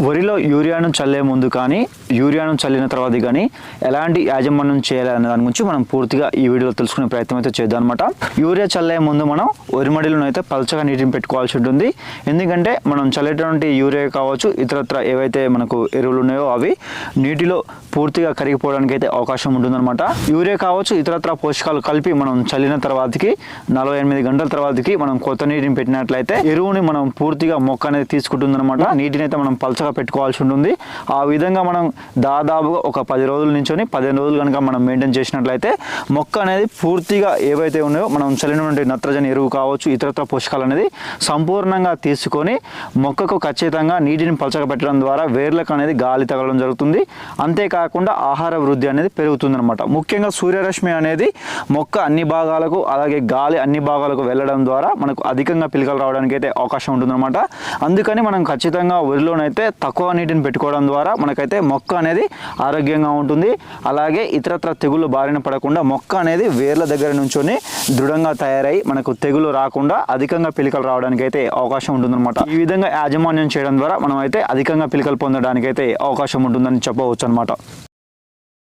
వరిలో యూరియాను చల్లే ముందు కానీ యూరియాను చల్లిన తర్వాత కానీ ఎలాంటి యాజమాన్యం చేయాలనే దాని గురించి మనం పూర్తిగా ఈ వీడియోలో తెలుసుకునే ప్రయత్నం అయితే చేద్దాం అనమాట. యూరియా చల్లే ముందు మనం వరి మడిలో అయితే పల్చగా నీటిని పెట్టుకోవాల్సి ఉంటుంది. ఎందుకంటే మనం చల్లేటువంటి యూరియా కావచ్చు, ఇతరత్ర ఏవైతే మనకు ఎరువులు ఉన్నాయో అవి నీటిలో పూర్తిగా కరిగిపోవడానికి అయితే అవకాశం ఉంటుందన్నమాట. యూరియా కావచ్చు, ఇతరత్ర పోషకాలు కలిపి మనం చల్లిన తర్వాతకి 48 గంటల తర్వాతకి మనం కొత్త నీటిని పెట్టినట్లయితే ఎరువుని మనం పూర్తిగా మొక్క అనేది తీసుకుంటుందన్నమాట. నీటిని అయితే మనం పల్చగా పెట్టుకోవాల్సి ఉంటుంది. ఆ విధంగా మనం దాదాపుగా ఒక 10 రోజుల నుంచి 15 రోజులు కనుక మనం మెయింటైన్ చేసినట్లయితే మొక్క అనేది పూర్తిగా ఏవైతే ఉన్నాయో మనం చల్లినటువంటి నత్రజని ఎరువు కావచ్చు, ఇతరత్ర పోషకాలు అనేది సంపూర్ణంగా తీసుకొని మొక్కకు ఖచ్చితంగా నీటిని పల్చగా పెట్టడం ద్వారా వేర్లకు అనేది గాలి తగలడం జరుగుతుంది. అంతేకాకుండా ఆహార వృద్ధి అనేది పెరుగుతుందన్నమాట. ముఖ్యంగా సూర్యరశ్మి అనేది మొక్క అన్ని భాగాలకు అలాగే గాలి అన్ని భాగాలకు వెళ్ళడం ద్వారా మనకు అధికంగా పిలకలు రావడానికి అయితే అవకాశం ఉంటుందన్నమాట. అందుకని మనం ఖచ్చితంగా వరిలోనైతే తక్కువ నీటిని పెట్టుకోవడం ద్వారా మనకైతే మొక్క అనేది ఆరోగ్యంగా ఉంటుంది. అలాగే ఇతరత్ర తెగుళ్ళు బారిన పడకుండా మొక్క అనేది వేర్ల దగ్గర నుంచొని దృఢంగా తయారై మనకు తెగులు రాకుండా అధికంగా పిలకలు రావడానికి అయితే అవకాశం ఉంటుందన్నమాట. ఈ విధంగా యాజమాన్యం చేయడం ద్వారా మనం అయితే అధికంగా పిలకలు పొందడానికి అయితే అవకాశం ఉంటుందని చెప్పవచ్చు అనమాట.